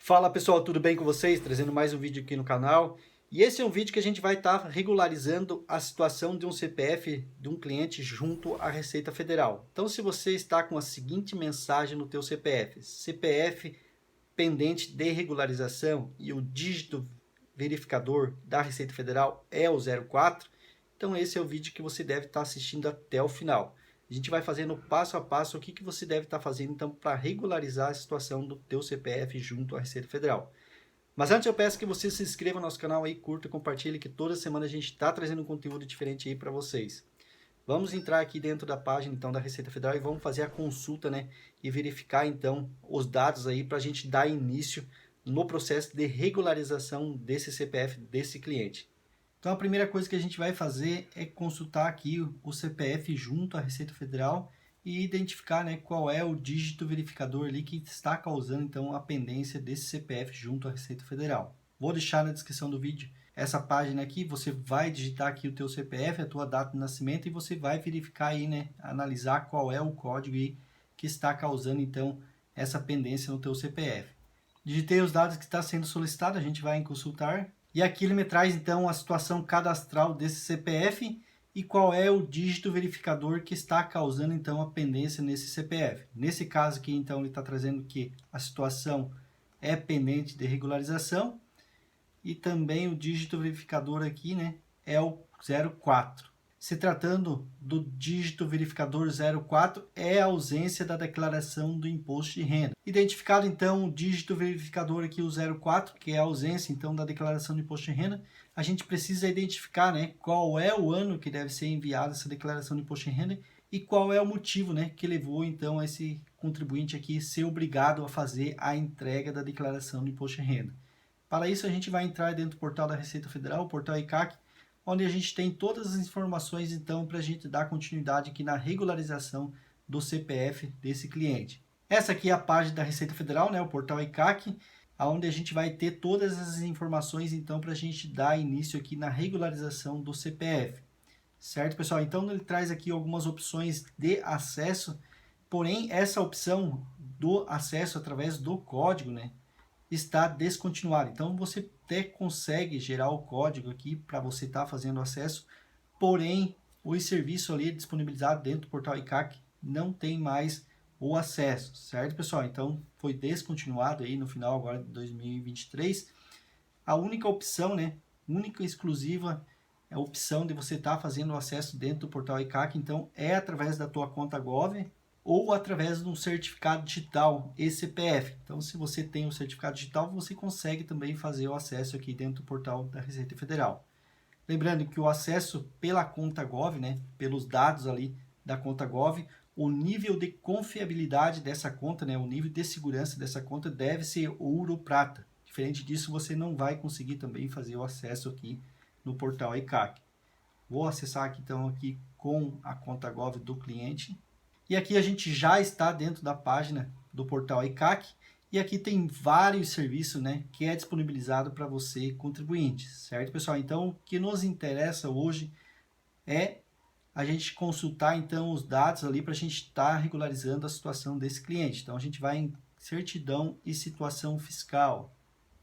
Fala pessoal, tudo bem com vocês? Trazendo mais um vídeo aqui no canal. E esse é um vídeo que a gente vai estar regularizando a situação de um CPF de um cliente junto à Receita Federal. Então, se você está com a seguinte mensagem no teu CPF: CPF pendente de regularização e o dígito verificador da Receita Federal é o 04, então esse é o vídeo que você deve estar assistindo até o final. A gente vai fazendo passo a passo o que você deve estar fazendo então para regularizar a situação do teu CPF junto à Receita Federal. Mas antes eu peço que você se inscreva no nosso canal aí, curta e compartilhe, que toda semana a gente está trazendo um conteúdo diferente aí para vocês. Vamos entrar aqui dentro da página então da Receita Federal e vamos fazer a consulta, né? E verificar então os dados aí para a gente dar início no processo de regularização desse CPF desse cliente. Então a primeira coisa que a gente vai fazer é consultar aqui o CPF junto à Receita Federal e identificar, né, qual é o dígito verificador ali que está causando então a pendência desse CPF junto à Receita Federal. Vou deixar na descrição do vídeo essa página aqui, você vai digitar aqui o teu CPF, a tua data de nascimento e você vai verificar aí, né, analisar qual é o código aí que está causando então essa pendência no teu CPF. Digitei os dados que está sendo solicitado, a gente vai em consultar. E aqui ele me traz então a situação cadastral desse CPF e qual é o dígito verificador que está causando então a pendência nesse CPF. Nesse caso aqui então ele está trazendo que a situação é pendente de regularização e também o dígito verificador aqui, né, é o 04. Se tratando do dígito verificador 04, é a ausência da declaração do imposto de renda. Identificado então o dígito verificador aqui, o 04, que é a ausência então da declaração do imposto de renda, a gente precisa identificar, né, qual é o ano que deve ser enviada essa declaração de imposto de renda e qual é o motivo, né, que levou então esse contribuinte aqui ser obrigado a fazer a entrega da declaração do imposto de renda. Para isso a gente vai entrar dentro do portal da Receita Federal, o portal ICAC, onde a gente tem todas as informações então para a gente dar continuidade aqui na regularização do CPF desse cliente. Essa aqui é a página da Receita Federal, né, o portal ICAC, onde a gente vai ter todas as informações então para a gente dar início aqui na regularização do CPF. Certo, pessoal? Então ele traz aqui algumas opções de acesso, porém essa opção do acesso através do código, né, está descontinuado. Então você até consegue gerar o código aqui para você estar fazendo acesso, porém o serviço ali disponibilizado dentro do portal ICAC não tem mais o acesso, certo, pessoal? Então foi descontinuado aí no final agora de 2023. A única opção, né, única e exclusiva é a opção de você estar fazendo o acesso dentro do portal ICAC, então é através da tua conta Gov ou através de um certificado digital eCPF. Então, se você tem um certificado digital, você consegue também fazer o acesso aqui dentro do portal da Receita Federal. Lembrando que o acesso pela conta Gov, né, pelos dados ali da conta Gov, o nível de confiabilidade dessa conta, né, o nível de segurança dessa conta deve ser ouro ou prata. Diferente disso, você não vai conseguir também fazer o acesso aqui no portal ICAC. Vou acessar aqui então aqui com a conta Gov do cliente. E aqui a gente já está dentro da página do portal ICAC e aqui tem vários serviços, né, que é disponibilizado para você, contribuinte, certo, pessoal? Então, o que nos interessa hoje é a gente consultar então os dados ali para a gente estar regularizando a situação desse cliente. Então, a gente vai em certidão e situação fiscal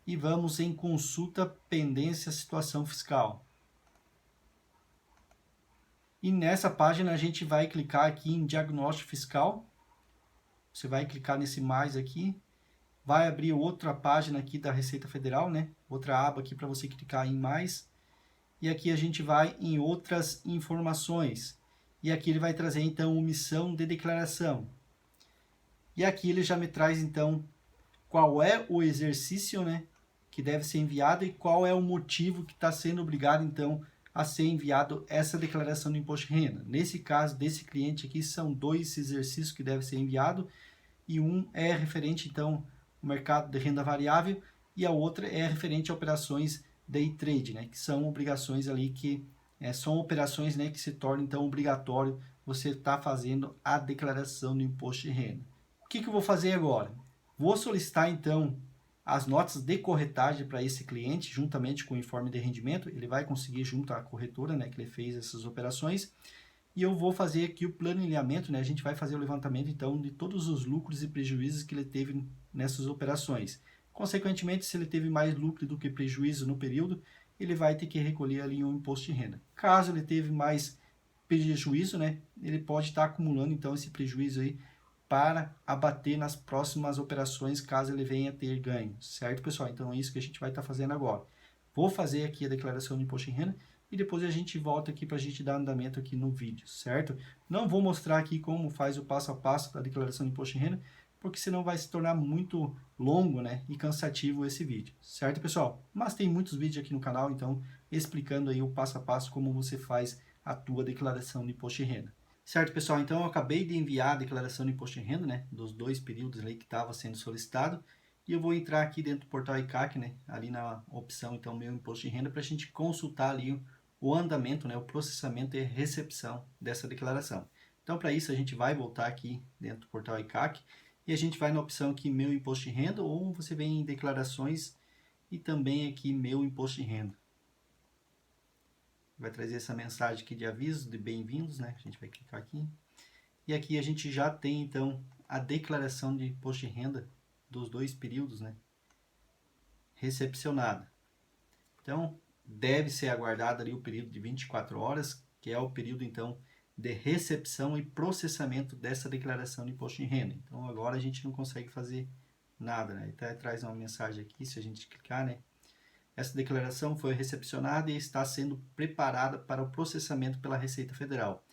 e vamos em consulta pendência situação fiscal. E nessa página a gente vai clicar aqui em diagnóstico fiscal. Você vai clicar nesse mais aqui. Vai abrir outra página aqui da Receita Federal, né? Outra aba aqui para você clicar em mais. E aqui a gente vai em outras informações. E aqui ele vai trazer então omissão de declaração. E aqui ele já me traz então qual é o exercício, né, que deve ser enviado e qual é o motivo que está sendo obrigado então a ser enviado essa declaração do imposto de renda. Nesse caso desse cliente aqui, são 2 exercícios que devem ser enviados e um é referente então ao mercado de renda variável e a outra é referente a operações day trade, né, que são obrigações ali que são operações, né, que se tornam então obrigatório você estar fazendo a declaração do imposto de renda. O que eu vou fazer agora? Vou solicitar então as notas de corretagem para esse cliente, juntamente com o informe de rendimento. Ele vai conseguir junto à corretora, né, que ele fez essas operações. E eu vou fazer aqui o planilhamento, né? A gente vai fazer o levantamento então de todos os lucros e prejuízos que ele teve nessas operações. Consequentemente, se ele teve mais lucro do que prejuízo no período, ele vai ter que recolher ali um imposto de renda. Caso ele teve mais prejuízo, né, ele pode estar acumulando então esse prejuízo aí para abater nas próximas operações, caso ele venha ter ganho, certo, pessoal? Então é isso que a gente vai estar fazendo agora. Vou fazer aqui a declaração de imposto de renda e depois a gente volta aqui para a gente dar andamento aqui no vídeo, certo? Não vou mostrar aqui como faz o passo a passo da declaração de imposto de renda, porque senão vai se tornar muito longo, né, e cansativo esse vídeo, certo, pessoal? Mas tem muitos vídeos aqui no canal, então, explicando aí o passo a passo como você faz a tua declaração de imposto de renda. Certo, pessoal? Então, eu acabei de enviar a declaração de imposto de renda, né, dos 2 períodos ali que estava sendo solicitado, e eu vou entrar aqui dentro do portal ICAC, né, ali na opção, então, meu imposto de renda, para a gente consultar ali o andamento, né, o processamento e recepção dessa declaração. Então, para isso, a gente vai voltar aqui dentro do portal ICAC, e a gente vai na opção aqui, meu imposto de renda, ou você vem em declarações e também aqui, meu imposto de renda. Vai trazer essa mensagem aqui de aviso, de bem-vindos, né? A gente vai clicar aqui. E aqui a gente já tem, então, a declaração de imposto de renda dos 2 períodos, né? Recepcionada. Então, deve ser aguardado ali o período de 24 horas, que é o período, então, de recepção e processamento dessa declaração de imposto de renda. Então, agora a gente não consegue fazer nada, né? Até traz uma mensagem aqui, se a gente clicar, né? Essa declaração foi recepcionada e está sendo preparada para o processamento pela Receita Federal.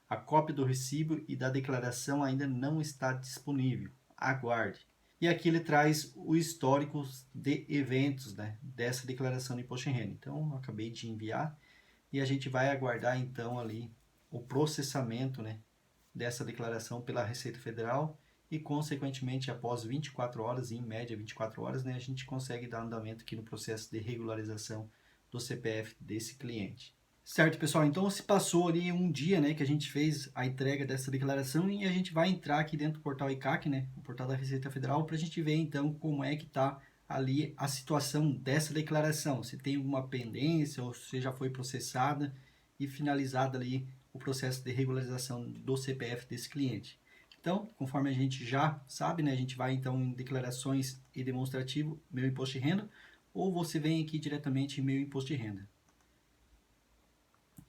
A cópia do recibo e da declaração ainda não está disponível. Aguarde. E aqui ele traz o histórico de eventos, né, dessa declaração de imposto de renda. Então, eu acabei de enviar e a gente vai aguardar então ali o processamento, né, dessa declaração pela Receita Federal e, consequentemente, após 24 horas, em média 24 horas, né, a gente consegue dar andamento aqui no processo de regularização do CPF desse cliente. Certo, pessoal? Então, se passou ali um dia, né, que a gente fez a entrega dessa declaração e a gente vai entrar aqui dentro do portal ICAC, né, o portal da Receita Federal, para a gente ver, então, como é que está ali a situação dessa declaração. Se tem alguma pendência ou se já foi processada e finalizada ali o processo de regularização do CPF desse cliente. Então, conforme a gente já sabe, né, a gente vai então em declarações e demonstrativo, meu imposto de renda, ou você vem aqui diretamente em meu imposto de renda.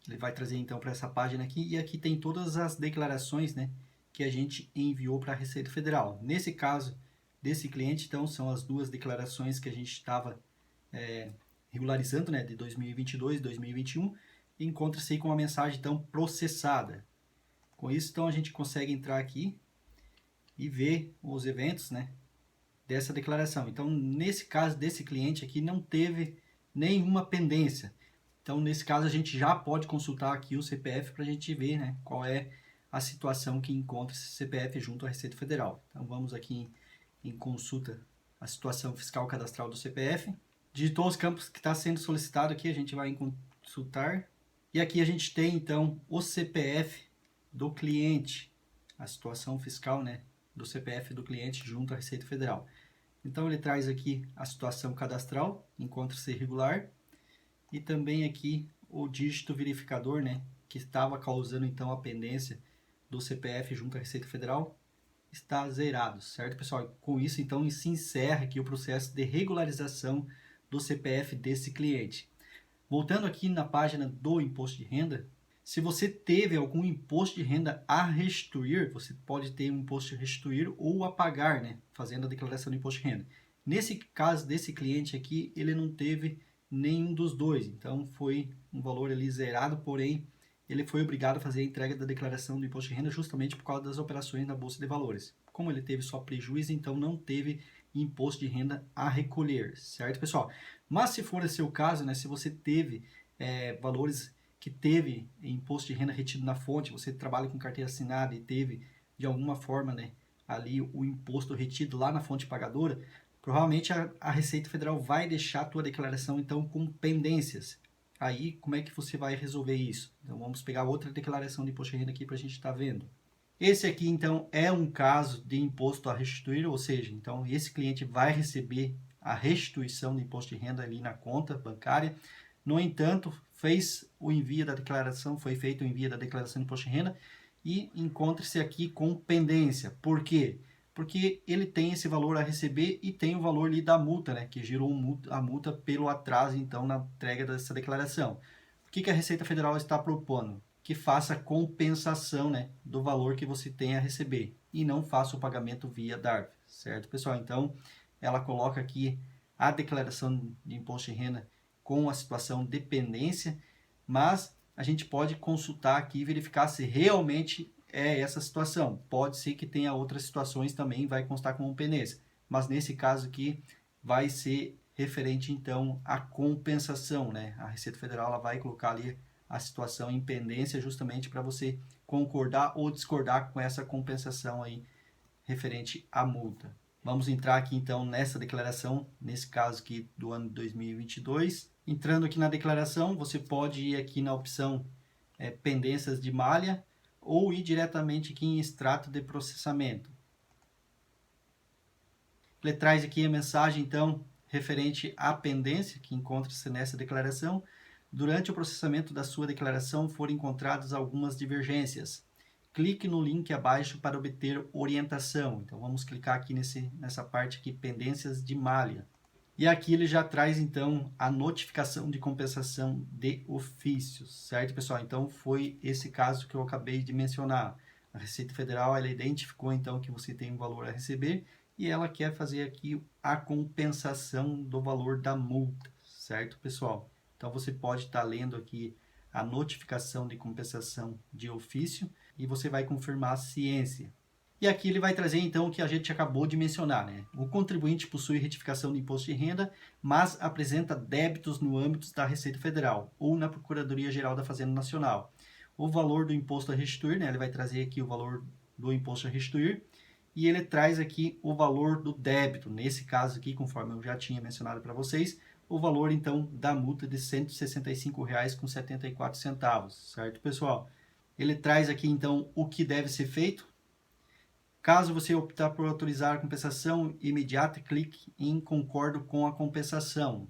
Ele vai trazer então para essa página aqui e aqui tem todas as declarações, né, que a gente enviou para a Receita Federal. Nesse caso desse cliente, então, são as 2 declarações que a gente estava regularizando, né, de 2022 e 2021, e encontra-se aí com uma mensagem então processada. Com isso, então, a gente consegue entrar aqui e ver os eventos, né, dessa declaração. Então, nesse caso desse cliente aqui, não teve nenhuma pendência. Então, nesse caso, a gente já pode consultar aqui o CPF para a gente ver, né, qual é a situação que encontra esse CPF junto à Receita Federal. Então, vamos aqui em consulta a situação fiscal cadastral do CPF. Digitou os campos que está sendo solicitado aqui, a gente vai em consultar. E aqui a gente tem, então, o CPF do cliente, a situação fiscal, né, do CPF do cliente junto à Receita Federal. Então, ele traz aqui a situação cadastral, encontra-se irregular, e também aqui o dígito verificador, né, que estava causando então a pendência do CPF junto à Receita Federal, está zerado, certo, pessoal? Com isso, então, se encerra aqui o processo de regularização do CPF desse cliente. Voltando aqui na página do imposto de renda, se você teve algum imposto de renda a restituir, você pode ter um imposto a restituir ou a pagar, né, fazendo a declaração de imposto de renda. Nesse caso desse cliente aqui, ele não teve nenhum dos dois, então foi um valor ali zerado, porém ele foi obrigado a fazer a entrega da declaração do imposto de renda justamente por causa das operações na Bolsa de Valores. Como ele teve só prejuízo, então não teve imposto de renda a recolher, certo, pessoal? Mas se for esse o caso, né, se você teve valores que teve imposto de renda retido na fonte, você trabalha com carteira assinada e teve de alguma forma, né, ali o imposto retido lá na fonte pagadora, provavelmente a Receita Federal vai deixar a tua declaração então com pendências. Aí, como é que você vai resolver isso? Então, vamos pegar outra declaração de imposto de renda aqui para a gente estar vendo. Esse aqui, então, é um caso de imposto a restituir, ou seja, então, esse cliente vai receber a restituição de imposto de renda ali na conta bancária. No entanto, fez o envio da declaração, foi feito o envio da declaração de imposto de renda e encontra-se aqui com pendência. Por quê? porque ele tem esse valor a receber e tem o valor ali da multa, né, que gerou a multa pelo atraso, então, na entrega dessa declaração. O que a Receita Federal está propondo? Que faça compensação, né, do valor que você tem a receber e não faça o pagamento via DARF, certo, pessoal? Então, ela coloca aqui a declaração de imposto de renda com a situação dependência, mas a gente pode consultar aqui e verificar se realmente é essa situação. Pode ser que tenha outras situações também, vai constar como pendência, mas nesse caso aqui vai ser referente então à compensação, né? A Receita Federal ela vai colocar ali a situação em pendência justamente para você concordar ou discordar com essa compensação aí referente à multa. Vamos entrar aqui então nessa declaração, nesse caso aqui do ano de 2022. Entrando aqui na declaração, você pode ir aqui na opção pendências de malha ou ir diretamente aqui em extrato de processamento. Ele traz aqui a mensagem então referente à pendência que encontra-se nessa declaração. Durante o processamento da sua declaração foram encontradas algumas divergências. Clique no link abaixo para obter orientação. Então vamos clicar aqui nessa parte aqui, pendências de malha. E aqui ele já traz então a notificação de compensação de ofício, certo, pessoal? Então foi esse caso que eu acabei de mencionar. A Receita Federal ela identificou então que você tem um valor a receber e ela quer fazer aqui a compensação do valor da multa, certo, pessoal? Então você pode estar lendo aqui a notificação de compensação de ofício e você vai confirmar a ciência. E aqui ele vai trazer então o que a gente acabou de mencionar, né? O contribuinte possui retificação de imposto de renda, mas apresenta débitos no âmbito da Receita Federal ou na Procuradoria-Geral da Fazenda Nacional. O valor do imposto a restituir, né? Ele vai trazer aqui o valor do imposto a restituir e ele traz aqui o valor do débito. Nesse caso aqui, conforme eu já tinha mencionado para vocês, o valor então da multa de R$ 165,74, certo, pessoal? Ele traz aqui então o que deve ser feito. Caso você optar por autorizar a compensação imediata, clique em concordo com a compensação.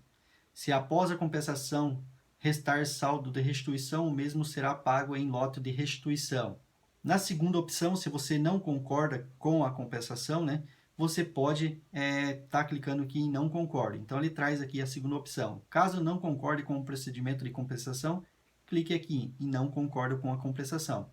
Se após a compensação restar saldo de restituição, o mesmo será pago em lote de restituição. Na segunda opção, se você não concorda com a compensação, né, você pode estar clicando aqui em não concordo. Então ele traz aqui a segunda opção. Caso não concorde com o procedimento de compensação, clique aqui em não concordo com a compensação.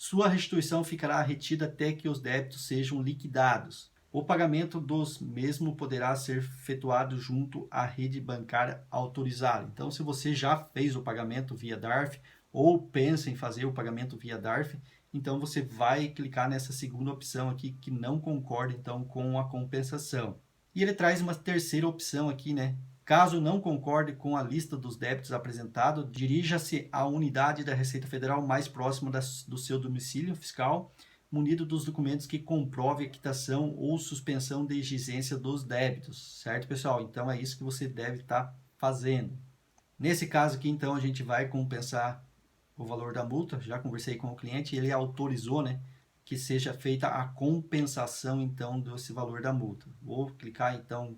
Sua restituição ficará retida até que os débitos sejam liquidados. O pagamento dos mesmos poderá ser efetuado junto à rede bancária autorizada. Então, se você já fez o pagamento via DARF ou pensa em fazer o pagamento via DARF, então você vai clicar nessa segunda opção aqui que não concorda então com a compensação. E ele traz uma terceira opção aqui, né? Caso não concorde com a lista dos débitos apresentado, dirija-se à unidade da Receita Federal mais próxima do seu domicílio fiscal, munido dos documentos que comprovem a quitação ou suspensão de exigência dos débitos, certo, pessoal? Então é isso que você deve estar fazendo. Nesse caso aqui, então, a gente vai compensar o valor da multa. Já conversei com o cliente e ele autorizou, né, que seja feita a compensação, então, desse valor da multa. Vou clicar, então,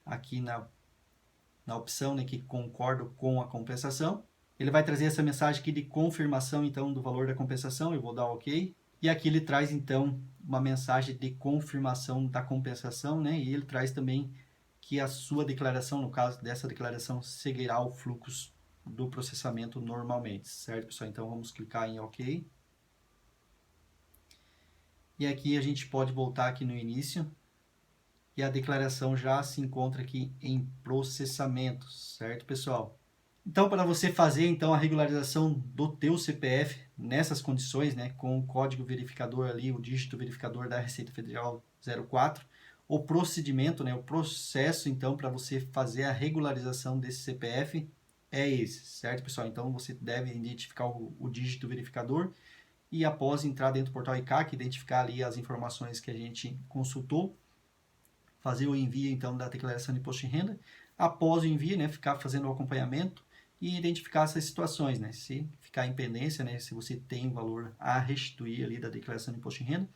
aqui na opção, né, que concordo com a compensação. Ele vai trazer essa mensagem aqui de confirmação, então, do valor da compensação. Eu vou dar OK. E aqui ele traz, então, uma mensagem de confirmação da compensação, né? E ele traz também que a sua declaração, no caso dessa declaração, seguirá o fluxo do processamento normalmente, certo, pessoal? Então, vamos clicar em OK. E aqui a gente pode voltar aqui no início. E a declaração já se encontra aqui em processamento, certo, pessoal? Então, para você fazer então a regularização do teu CPF nessas condições, né, com o código verificador ali, o dígito verificador da Receita Federal 04, o procedimento, né, o processo então para você fazer a regularização desse CPF é esse, certo, pessoal? Então, você deve identificar o dígito verificador e após entrar dentro do portal ICAC, identificar ali as informações que a gente consultou, fazer o envio, então, da declaração de imposto de renda. Após o envio, né, ficar fazendo o acompanhamento e identificar essas situações, né? Se ficar em pendência, né, se você tem um valor a restituir ali da declaração de imposto de renda,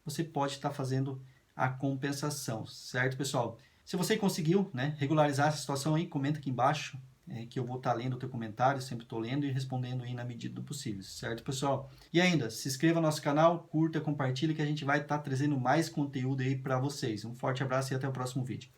você pode estar fazendo a compensação, certo, pessoal? Se você conseguiu, né, regularizar essa situação aí, comenta aqui embaixo que eu vou estar lendo o teu comentário, sempre estou lendo e respondendo aí na medida do possível, certo, pessoal? E ainda, se inscreva no nosso canal, curta, compartilhe, que a gente vai estar trazendo mais conteúdo aí para vocês. Um forte abraço e até o próximo vídeo.